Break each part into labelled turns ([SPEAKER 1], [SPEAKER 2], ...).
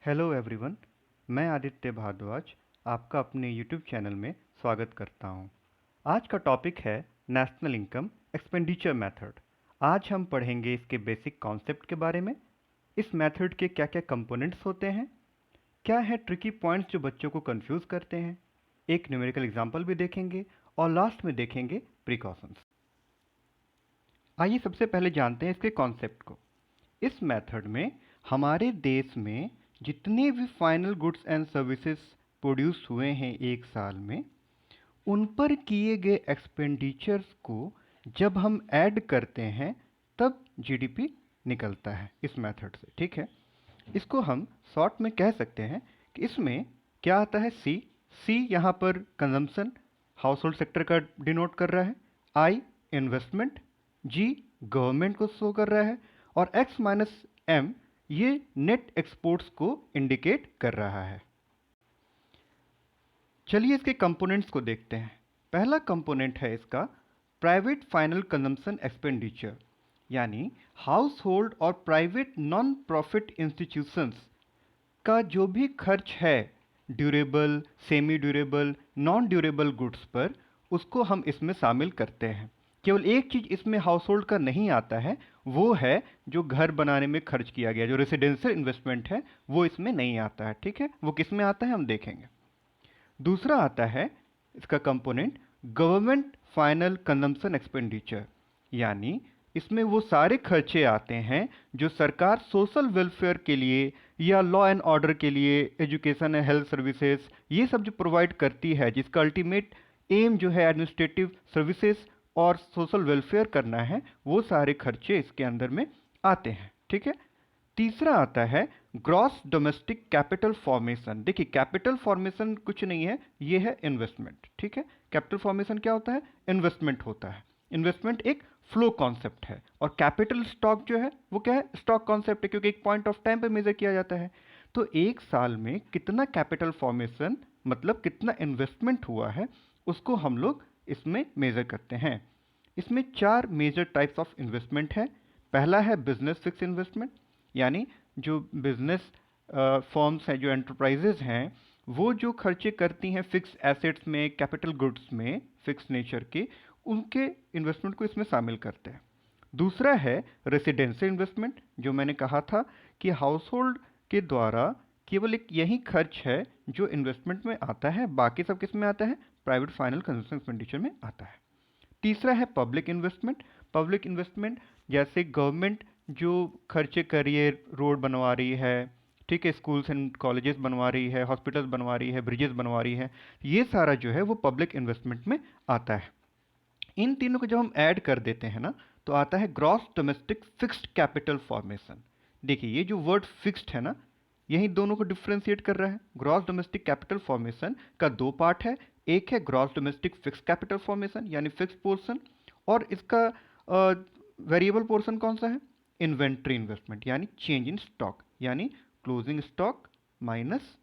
[SPEAKER 1] Hello everyone. मैं आदित्य भारद्वाज आपका अपने यूट्यूब चैनल में स्वागत करता हूं। आज का टॉपिक है नेशनल इनकम एक्सपेंडिचर मेथड। आज हम पढ़ेंगे इसके बेसिक कॉन्सेप्ट के बारे में, इस मेथड के क्या क्या कंपोनेंट्स होते हैं, क्या है ट्रिकी पॉइंट्स जो बच्चों को कंफ्यूज करते हैं, एक न्यूमेरिकल एग्जाम्पल भी देखेंगे और लास्ट में देखेंगे प्रिकॉशंस। आइए सबसे पहले जानते हैं इसके कॉन्सेप्ट को। इस मेथड में हमारे देश में जितने भी final goods and services produce हुए हैं एक साल में, उन पर किए गए एक्सपेंडिचर्स को जब हम ऐड करते हैं तब जीडीपी निकलता है इस मेथड से। ठीक है, इसको हम शॉर्ट में कह सकते हैं कि इसमें क्या आता है। सी सी यहाँ पर कंजम्पशन हाउस होल्ड सेक्टर का डिनोट कर रहा है, आई इन्वेस्टमेंट, जी गवर्नमेंट को शो कर रहा है और एक्स माइनस एम ये नेट एक्सपोर्ट्स को इंडिकेट कर रहा है। चलिए इसके कंपोनेंट्स को देखते हैं। पहला कंपोनेंट है इसका प्राइवेट फाइनल कंजम्पशन एक्सपेंडिचर, यानी हाउस होल्ड और प्राइवेट नॉन प्रॉफिट इंस्टीट्यूशंस का जो भी खर्च है durable, semi durable, non durable goods पर, उसको हम इसमें शामिल करते हैं। केवल एक चीज़ इसमें हाउस होल्ड का नहीं आता है, वो है जो घर बनाने में खर्च किया गया, जो रेसिडेंशियल इन्वेस्टमेंट है, वो इसमें नहीं आता है। ठीक है, वो किस में आता है हम देखेंगे। दूसरा आता है इसका component government final consumption expenditure, यानी इसमें वो सारे खर्चे आते हैं जो सरकार सोशल वेलफेयर के लिए या लॉ एंड ऑर्डर के लिए, एजुकेशन एंड हेल्थ सर्विसेज, ये सब जो प्रोवाइड करती है, जिसका अल्टीमेट एम जो है एडमिनिस्ट्रेटिव सर्विसेज और सोशल वेलफेयर करना है, वो सारे खर्चे इसके अंदर में आते हैं। ठीक है, तीसरा आता है ग्रॉस डोमेस्टिक कैपिटल फॉर्मेशन। देखिए कैपिटल फॉर्मेशन कुछ नहीं है, ये है इन्वेस्टमेंट। ठीक है, कैपिटल फॉर्मेशन क्या होता है? इन्वेस्टमेंट होता है। इन्वेस्टमेंट एक फ्लो कॉन्सेप्ट है और कैपिटल स्टॉक जो है वो क्या है? स्टॉक कॉन्सेप्ट है, क्योंकि एक पॉइंट ऑफ टाइम पे मेजर किया जाता है। तो एक साल में कितना कैपिटल फॉर्मेशन मतलब कितना इन्वेस्टमेंट हुआ है, उसको हम लोग इसमें मेजर करते हैं। इसमें चार मेजर टाइप्स ऑफ इन्वेस्टमेंट है। पहला है बिजनेस फिक्स इन्वेस्टमेंट, यानी जो बिजनेस फर्म्स हैं, जो एंटरप्राइजेज हैं, वो जो खर्चे करती हैं फिक्स एसेट्स में, कैपिटल गुड्स में, फिक्स नेचर के, उनके इन्वेस्टमेंट को इसमें शामिल करते हैं। दूसरा है रेसिडेंशियल इन्वेस्टमेंट, जो मैंने कहा था कि हाउस होल्ड के द्वारा केवल एक यही खर्च है जो इन्वेस्टमेंट में आता है, बाकी सब किस में आता है? प्राइवेट फाइनल कंजम्पशन एक्सपेंडिचर में आता है। तीसरा है पब्लिक इन्वेस्टमेंट। पब्लिक इन्वेस्टमेंट जैसे गवर्नमेंट जो खर्चे कर रही है, रोड बनवा रही है, ठीक है, स्कूल्स एंड कॉलेजेस बनवा रही है, हॉस्पिटल्स बनवा रही है, ब्रिजेस बनवा रही है, ये सारा जो है वो पब्लिक इन्वेस्टमेंट में आता है। इन तीनों को जब हम ऐड कर देते हैं ना, तो आता है gross domestic fixed capital formation. देखिए ये जो वर्ड फिक्स्ड है ना, यही दोनों को डिफ्रेंशिएट कर रहा है। ग्रॉस डोमेस्टिक कैपिटल फॉर्मेशन का दो पार्ट है, एक है gross domestic fix capital formation यानी फिक्स पोर्शन, और इसका वेरिएबल पोर्शन कौन सा है? इन्वेंट्री इन्वेस्टमेंट यानी चेंज इन स्टॉक, यानी closing stock minus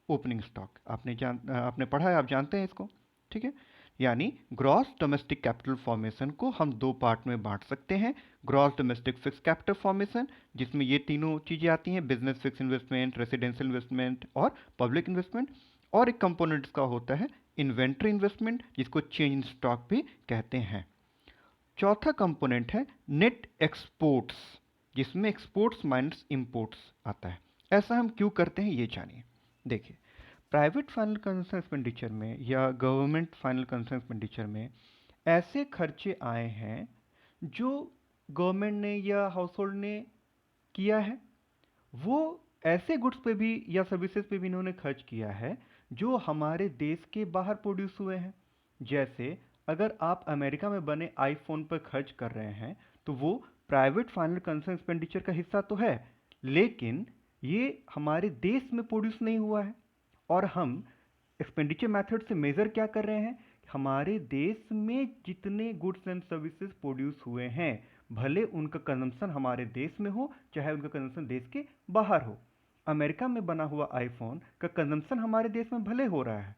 [SPEAKER 1] opening stock. आपने पढ़ा है, आप जानते हैं इसको। ठीक है, यानी ग्रॉस डोमेस्टिक कैपिटल फॉर्मेशन को हम दो पार्ट में बांट सकते हैं। Gross domestic fix capital formation, जिसमें ये तीनों चीज़ें आती हैं, business fix investment, residential investment और पब्लिक इन्वेस्टमेंट। और एक कंपोनेंट इसका होता है इन्वेंट्री इन्वेस्टमेंट, जिसको चेंज इन स्टॉक भी कहते हैं। चौथा कंपोनेंट है नेट एक्सपोर्ट्स, जिसमें एक्सपोर्ट्स माइनस इंपोर्ट्स आता है। ऐसा हम क्यों करते हैं ये जानिए। देखिए प्राइवेट फाइनल कंजम्पशन एक्सपेंडिचर में या गवर्नमेंट फाइनल कंजम्पशन एक्सपेंडिचर में ऐसे खर्चे आए हैं जो गवर्नमेंट ने या हाउस होल्ड ने किया है, वो ऐसे गुड्स पे भी या सर्विसेज पे भी इन्होंने खर्च किया है जो हमारे देश के बाहर प्रोड्यूस हुए हैं। जैसे अगर आप अमेरिका में बने आईफोन पर खर्च कर रहे हैं, तो वो प्राइवेट फाइनल कंजम्पशन एक्सपेंडिचर का हिस्सा तो है, लेकिन ये हमारे देश में प्रोड्यूस नहीं हुआ है। और हम एक्सपेंडिचर मेथड से मेजर क्या कर रहे हैं? हमारे देश में जितने गुड्स एंड सर्विसेज प्रोड्यूस हुए हैं, भले उनका कंजम्पशन हमारे देश में हो, चाहे उनका कंजम्पशन देश के बाहर हो। अमेरिका में बना हुआ आईफोन का कंजम्पशन हमारे देश में भले हो रहा है,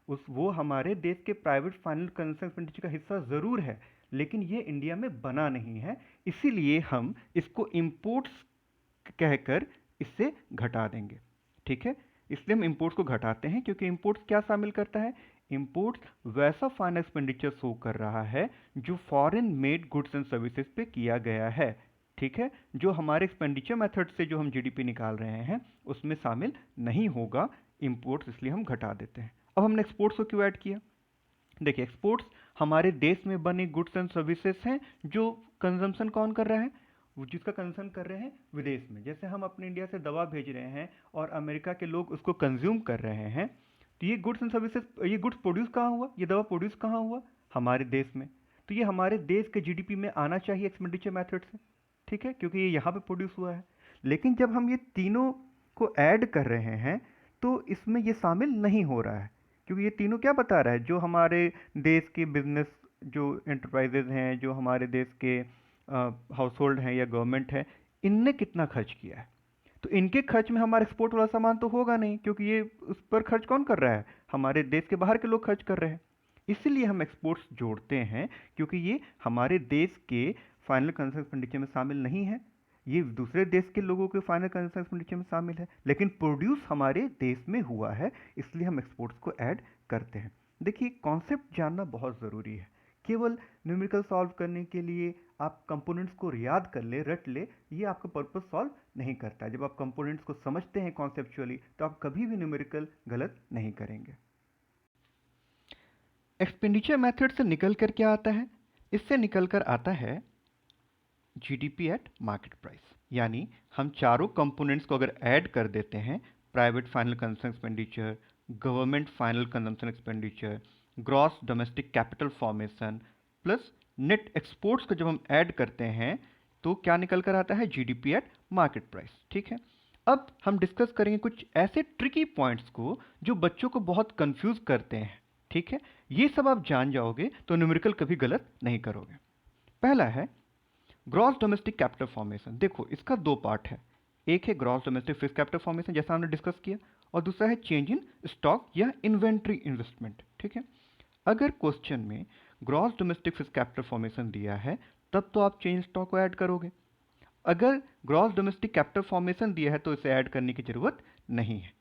[SPEAKER 1] वो हमारे देश के प्राइवेट फाइनल कंजम्पशन एक्सपेंडिचर का हिस्सा ज़रूर है, लेकिन ये इंडिया में बना नहीं है, इसीलिए हम इसको इम्पोर्ट्स कहकर इससे घटा देंगे। ठीक है, इसलिए हम इंपोर्ट्स को घटाते हैं क्योंकि इंपोर्ट्स क्या शामिल करता है? इंपोर्ट्स वैसा फाइनेंस एक्सपेंडिचर शो कर रहा है जो foreign made goods and services पे किया गया है। ठीक है, जो हमारे एक्सपेंडिचर मेथड से जो हम जीडीपी निकाल रहे हैं उसमें शामिल नहीं होगा इंपोर्ट्स, इसलिए हम घटा देते हैं। अब हमने एक्सपोर्ट्स को क्यों ऐड किया? देखिए, एक्सपोर्ट्स हमारे देश में बने गुड्स एंड सर्विसेज हैं जो कंजम्पशन कौन कर रहा है? जिसका कंजम्पशन कर रहे हैं विदेश में। जैसे हम अपने इंडिया से दवा भेज रहे हैं और अमेरिका के लोग उसको कंज्यूम कर रहे हैं, तो ये गुड्स एंड सर्विसेज, ये गुड्स प्रोड्यूस कहाँ हुआ? ये दवा प्रोड्यूस कहाँ हुआ? हमारे देश में। तो ये हमारे देश के जीडीपी में आना चाहिए एक्सपेंडिचर मेथड से। ठीक है, क्योंकि ये यहाँ पे प्रोड्यूस हुआ है। लेकिन जब हम ये तीनों को ऐड कर रहे हैं तो इसमें ये शामिल नहीं हो रहा है, क्योंकि ये तीनों क्या बता रहा है? जो हमारे देश के बिजनेस, जो एंटरप्राइजेज हैं, जो हमारे देश के हाउस होल्ड हैं या गवर्नमेंट है, इनने कितना खर्च किया है। तो इनके खर्च में हमारा एक्सपोर्ट वाला सामान तो होगा नहीं, क्योंकि ये उस पर खर्च कौन कर रहा है? हमारे देश के बाहर के लोग खर्च कर रहे हैं। इसलिए हम एक्सपोर्ट्स जोड़ते हैं, क्योंकि ये हमारे देश के फाइनल कंजम्पशन एक्सपेंडिचर में शामिल नहीं है, ये दूसरे देश के लोगों के फाइनल कंजम्पशन एक्सपेंडिचर में शामिल है, लेकिन प्रोड्यूस हमारे देश में हुआ है, इसलिए हम एक्सपोर्ट्स को ऐड करते हैं। देखिए, कॉन्सेप्ट जानना बहुत ज़रूरी है। केवल न्यूमेरिकल सॉल्व करने के लिए आप कंपोनेंट्स को याद कर ले, रट ले, ये आपका पर्पस सॉल्व नहीं करता है। जब आप कंपोनेंट्स को समझते हैं कॉन्सेप्चुअली, तो आप कभी भी न्यूमेरिकल गलत नहीं करेंगे। एक्सपेंडिचर मेथड से निकल कर क्या आता है? इससे निकल कर आता है जीडीपी एट मार्केट प्राइस। यानी हम चारों कंपोनेंट्स को अगर ऐड कर देते हैं, private final consumption expenditure, government final consumption expenditure, gross domestic capital formation plus net exports को जब हम ऐड करते हैं तो क्या निकल कर आता है? GDP at market price. ठीक है, अब हम डिस्कस करेंगे कुछ ऐसे ट्रिकी पॉइंट्स को जो बच्चों को बहुत कंफ्यूज करते हैं। ठीक है, ये सब आप जान जाओगे तो न्यूमेरिकल कभी गलत नहीं करोगे। पहला है ग्रॉस डोमेस्टिक कैपिटल फॉर्मेशन। देखो, इसका दो पार्ट है। एक है gross domestic fix capital formation, जैसा हमने डिस्कस किया, और दूसरा है चेंज इन स्टॉक या इन्वेंट्री इन्वेस्टमेंट। ठीक है, अगर क्वेश्चन में gross domestic fix capital formation दिया है तब तो आप चेंज स्टॉक को ऐड करोगे। अगर ग्रॉस डोमेस्टिक कैपिटल फॉर्मेशन दिया है तो इसे ऐड करने की जरूरत नहीं है।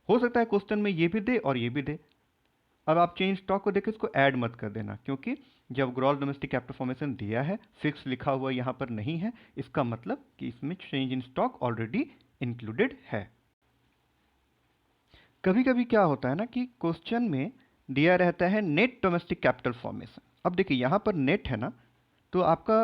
[SPEAKER 1] हो सकता है क्वेश्चन में ये भी दे और ये भी दे। अब आप चेंज स्टॉक को देखें, इसको ऐड मत कर देना, क्योंकि जब ग्रॉस डोमेस्टिक कैपिटल फॉर्मेशन दिया है, फिक्स लिखा हुआ यहाँ पर नहीं है, इसका मतलब कि इसमें change in stock already included है। कभी कभी क्या होता है ना कि क्वेश्चन में दिया रहता है नेट डोमेस्टिक कैपिटल फॉर्मेशन। अब देखिए, यहाँ पर नेट है ना, तो आपका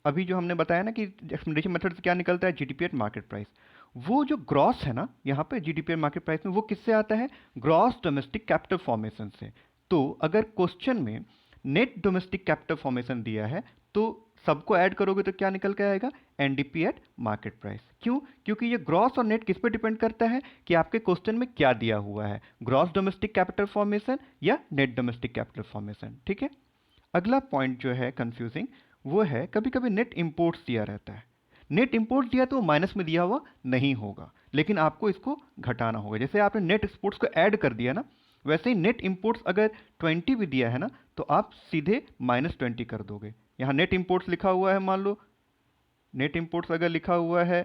[SPEAKER 1] अभी जो हमने बताया ना कि एक्सपेंडिचर मेथड से क्या निकलता है? GDP at market price. वो जो ग्रॉस है ना यहाँ पे जीडीपी एट मार्केट प्राइस में, वो किससे आता है? ग्रॉस डोमेस्टिक कैपिटल फॉर्मेशन से। तो अगर क्वेश्चन में नेट डोमेस्टिक कैपिटल फॉर्मेशन दिया है तो सबको ऐड करोगे तो क्या निकल के आएगा? NDP at market price. क्यों? क्योंकि ये ग्रॉस और नेट किस पे डिपेंड करता है कि आपके क्वेश्चन में क्या दिया हुआ है, ग्रॉस डोमेस्टिक कैपिटल फॉर्मेशन या नेट डोमेस्टिक कैपिटल फॉर्मेशन। ठीक है, अगला पॉइंट जो है कंफ्यूजिंग, वो है कभी कभी नेट इंपोर्ट्स दिया रहता है। नेट इंपोर्ट्स दिया तो माइनस में दिया हुआ नहीं होगा, लेकिन आपको इसको घटाना होगा। जैसे आपने नेट एक्सपोर्ट्स को ऐड कर दिया ना, वैसे ही नेट इंपोर्ट्स अगर 20 भी दिया है ना तो आप सीधे -20 कर दोगे। यहाँ नेट इंपोर्ट्स लिखा हुआ है, मान लो नेट इंपोर्ट्स अगर लिखा हुआ है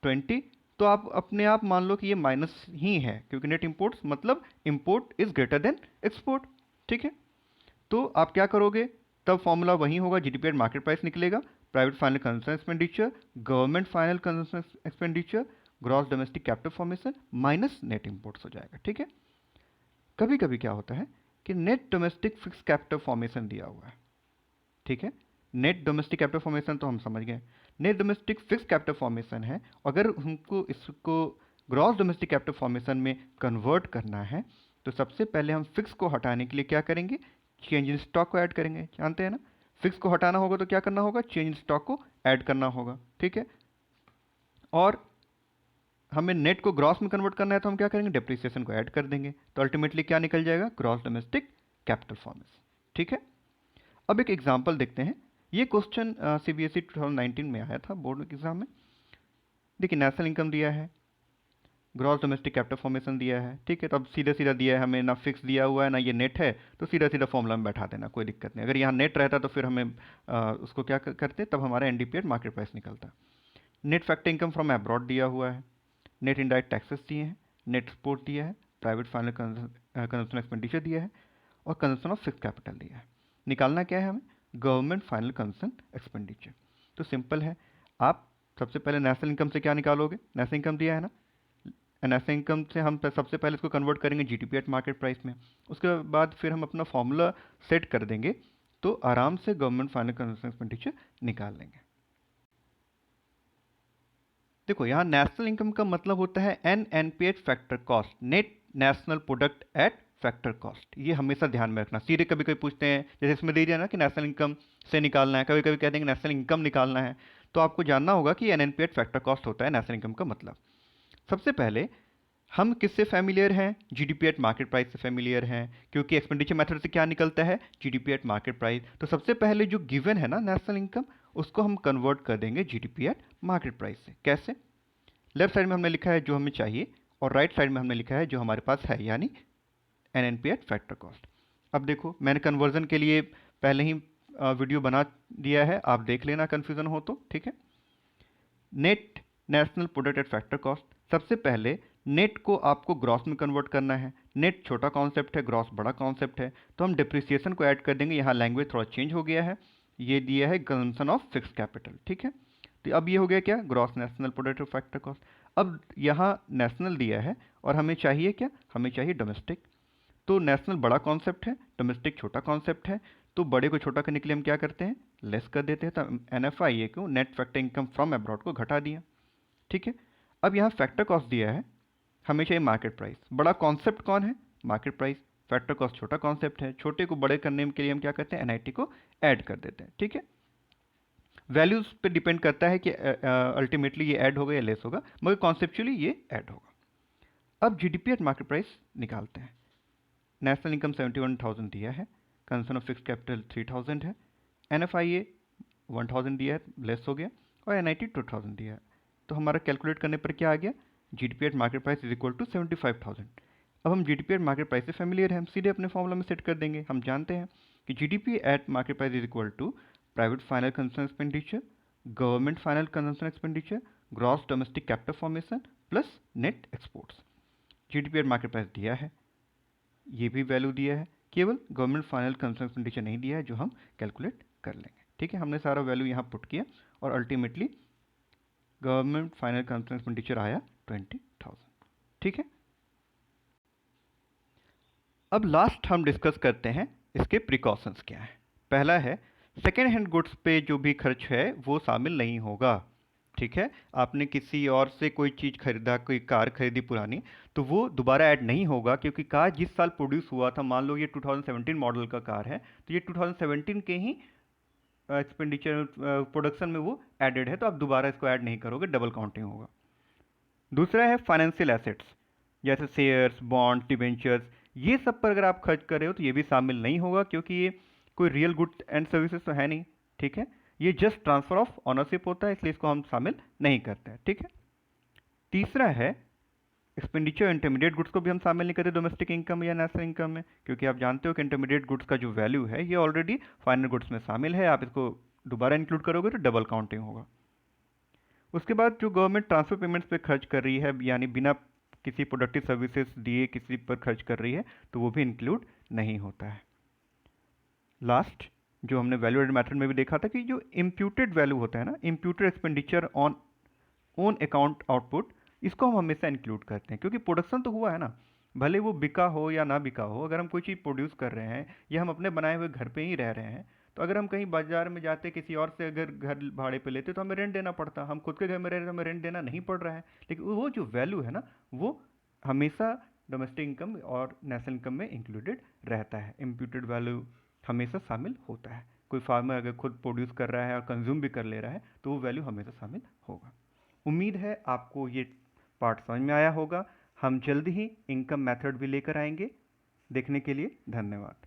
[SPEAKER 1] 20, तो आप अपने आप मान लो कि ये माइनस ही है, क्योंकि नेट इंपोर्ट्स मतलब import is greater than export. ठीक है, तो आप क्या करोगे? तब फॉर्मूला वही होगा, जीडीपी एट मार्केट प्राइस निकलेगा, private final consumption expenditure, government final consumption expenditure, gross domestic capital formation minus net imports हो जाएगा। ठीक है, कभी कभी क्या होता है कि net domestic fix capital formation दिया हुआ है। ठीक है, नेट डोमेस्टिक कैपिटल फॉर्मेशन तो हम समझ गए, net domestic fix capital formation है। अगर हमको इसको ग्रॉस डोमेस्टिक कैपिटल फॉर्मेशन में कन्वर्ट करना है तो सबसे पहले हम फिक्स को हटाने के लिए क्या करेंगे? चेंज इन स्टॉक को ऐड करेंगे। जानते हैं ना, फिक्स को हटाना होगा तो क्या करना होगा? चेंज इन स्टॉक को ऐड करना होगा। ठीक है, और हमें नेट को ग्रॉस में कन्वर्ट करना है तो हम क्या करेंगे? डेप्रिसिएशन को ऐड कर देंगे, तो अल्टीमेटली क्या निकल जाएगा? Gross domestic capital formation. ठीक है, अब एक एग्जांपल देखते हैं। ये क्वेश्चन सीबीएसई 2019 में आया था बोर्ड एग्जाम में। देखिए, नेशनल इनकम दिया है, ग्रॉस डोमेस्टिक कैपिटल फॉर्मेशन दिया है। ठीक है, तो अब सीधा सीधा दिया है हमें, ना फिक्स दिया हुआ है ना ये नेट है, तो सीधा सीधा फॉर्मूला में बैठा देना, कोई दिक्कत नहीं। अगर यहाँ नेट रहता तो फिर हमें उसको क्या करते, तब हमारा एनडीपी एट मार्केट प्राइस निकलता। Net factor income from abroad दिया हुआ है, नेट इनडायरेक्ट टैक्सेस दिए हैं, नेट एक्सपोर्ट दिया है, प्राइवेट फाइनल कंजम्पशन एक्सपेंडिचर दिया है और कंजम्पशन ऑफ फिक्स कैपिटल दिया है। निकालना क्या है हमें? Government final consumption expenditure. तो सिंपल है, आप सबसे पहले नेशनल इनकम से क्या निकालोगे? नेशनल इनकम दिया है ना, नेशनल इनकम से हम सबसे पहले इसको कन्वर्ट करेंगे जीडीपी एट मार्केट प्राइस में। उसके बाद फिर हम अपना फॉर्मूला सेट कर देंगे तो आराम से गवर्नमेंट फाइनल कंजम्पशन एक्सपेंडिचर निकाल लेंगे। देखो यहाँ नेशनल इनकम का मतलब होता है NNP eight factor cost, net national product at factor cost. ये हमेशा ध्यान में रखना। सीधे कभी कभी पूछते हैं, जैसे इसमें दे दिया ना कि नेशनल इनकम से निकालना है, कभी कभी कह देंगे नेशनल इनकम निकालना है, तो आपको जानना होगा कि एनएनपी एट फैक्टर कॉस्ट होता है नेशनल इनकम का मतलब। सबसे पहले हम किससे फैमिलियर हैं? जीडीपी एट मार्केट प्राइस से फैमिलियर हैं, क्योंकि एक्सपेंडिचर मेथड से क्या निकलता है? GDP at market price. तो सबसे पहले जो गिवन है ना नेशनल इनकम, उसको हम कन्वर्ट कर देंगे जीडीपी एट मार्केट प्राइस से। कैसे? लेफ्ट साइड में हमने लिखा है जो हमें चाहिए और राइट साइड में हमने लिखा है जो हमारे पास है, यानी एनएनपी एट फैक्टर कॉस्ट। अब देखो मैंने कन्वर्जन के लिए पहले ही वीडियो बना दिया है, आप देख लेना कन्फ्यूजन हो तो, ठीक है। Net national product at factor cost, सबसे पहले नेट को आपको ग्रॉस में कन्वर्ट करना है। नेट छोटा कॉन्सेप्ट है, ग्रॉस बड़ा कॉन्सेप्ट है, तो हम डिप्रिसिएशन को ऐड कर देंगे। यहाँ लैंग्वेज थोड़ा चेंज हो गया है, ये दिया है कंजम्पशन ऑफ फिक्स कैपिटल, ठीक है। तो अब ये हो गया क्या? Gross national product of factor cost. अब यहाँ नेशनल दिया है और हमें चाहिए क्या? हमें चाहिए डोमेस्टिक। तो नेशनल बड़ा कॉन्सेप्ट है, डोमेस्टिक छोटा कॉन्सेप्ट है, तो बड़े को छोटा करने के लिए हम क्या करते हैं? लेस कर देते हैं। तो एनएफआई को, net factor income from abroad को घटा दिया, ठीक है। अब यहाँ फैक्टर कॉस्ट दिया है, हमें चाहिए मार्केट प्राइस। बड़ा कॉन्सेप्ट कौन है? Market price. फैक्टर कॉस्ट छोटा कॉन्सेप्ट है, छोटे को बड़े करने के लिए हम क्या करते हैं? एनआईटी को ऐड कर देते हैं, ठीक है। वैल्यूज पे डिपेंड करता है कि अल्टीमेटली ये ऐड होगा या लेस होगा, मगर कॉन्सेप्चुअली ये ऐड होगा। अब जीडीपी एट मार्केट प्राइस निकालते हैं। नेशनल इनकम 71,000 दिया है, कंजम्पशन ऑफ फिक्स कैपिटल 3,000 है, एनएफआईए 1,000 दिया है, लेस हो गया, और एनआईटी 2,000 दिया है। तो हमारा कैलकुलेट करने पर क्या आ गया? GDP at market price is equal to 75,000। अब हम जीडीपी एट मार्केट प्राइस से फेमिलियर हैं, हम सीधे अपने फॉर्मूला में सेट कर देंगे। हम जानते हैं कि GDP at market price is equal to private final consumption expenditure, government final consumption expenditure, gross domestic capital formation plus net exports. GDP at market price दिया है, ये भी वैल्यू दिया है, केवल गवर्नमेंट फाइनल कंजम्पशन एक्सपेंडिचर नहीं दिया है, जो हम कैलकुलेट कर लेंगे, ठीक है। हमने सारा वैल्यू यहाँ पुट किया और ultimately government final consumption expenditure आया 20,000, ठीक है। अब लास्ट हम डिस्कस करते हैं इसके प्रिकॉशंस क्या है। पहला है, सेकेंड हैंड गुड्स पे जो भी खर्च है वो शामिल नहीं होगा, ठीक है। आपने किसी और से कोई चीज़ खरीदा, कोई कार खरीदी पुरानी, तो वो दोबारा ऐड नहीं होगा, क्योंकि कार जिस साल प्रोड्यूस हुआ था, मान लो ये 2017 मॉडल का कार है, तो ये 2017 के ही एक्सपेंडिचर प्रोडक्शन में वो एडेड है, तो आप दोबारा इसको ऐड नहीं करोगे, डबल काउंटिंग होगा। दूसरा है फाइनेंशियल एसेट्स, जैसे शेयर्स, बॉन्ड, डिबेंचर्स, ये सब पर अगर आप खर्च कर रहे हो तो ये भी शामिल नहीं होगा, क्योंकि ये कोई रियल गुड्स एंड सर्विसेज तो है नहीं, ठीक है। ये जस्ट ट्रांसफर ऑफ ऑनरशिप होता है, इसलिए इसको हम शामिल नहीं करते हैं, ठीक है। तीसरा है, एक्सपेंडिचर इंटरमीडिएट गुड्स को भी हम शामिल नहीं करते डोमेस्टिक इनकम या नेशनल इनकम में, क्योंकि आप जानते हो कि इंटरमीडिएट गुड्स का जो वैल्यू है ये ऑलरेडी फाइनल गुड्स में शामिल है, आप इसको दोबारा इंक्लूड करोगे तो डबल काउंटिंग होगा। उसके बाद जो गवर्नमेंट ट्रांसफर पेमेंट्स पे खर्च कर रही है, यानी बिना किसी प्रोडक्टिव सर्विसेज दिए किसी पर खर्च कर रही है, तो वो भी इंक्लूड नहीं होता है। लास्ट, जो हमने वैल्यू एडेड मेथड में भी देखा था कि जो इम्प्यूटेड वैल्यू होता है ना, imputed expenditure on own account output, इसको हम हमेशा इंक्लूड करते हैं, क्योंकि प्रोडक्शन तो हुआ है ना, भले वो बिका हो या ना बिका हो। अगर हम कोई चीज़ प्रोड्यूस कर रहे हैं या हम अपने बनाए हुए घर पे ही रह रहे हैं, तो अगर हम कहीं बाजार में जाते, किसी और से अगर घर भाड़े पे लेते, तो हमें रेंट देना पड़ता। हम खुद के घर में रह रहे हैं तो हमें रेंट देना नहीं पड़ रहा है, लेकिन वो जो वैल्यू है ना, वो हमेशा डोमेस्टिक इनकम और नेशनल इनकम में इंक्लूडेड रहता है। इम्प्यूटेड वैल्यू हमेशा शामिल होता है। कोई फार्मर अगर खुद प्रोड्यूस कर रहा है और कंज्यूम भी कर ले रहा है, तो वो वैल्यू हमेशा शामिल होगा। उम्मीद है आपको ये पार्ट समझ में आया होगा। हम जल्द ही इनकम मेथड भी लेकर आएंगे। देखने के लिए धन्यवाद।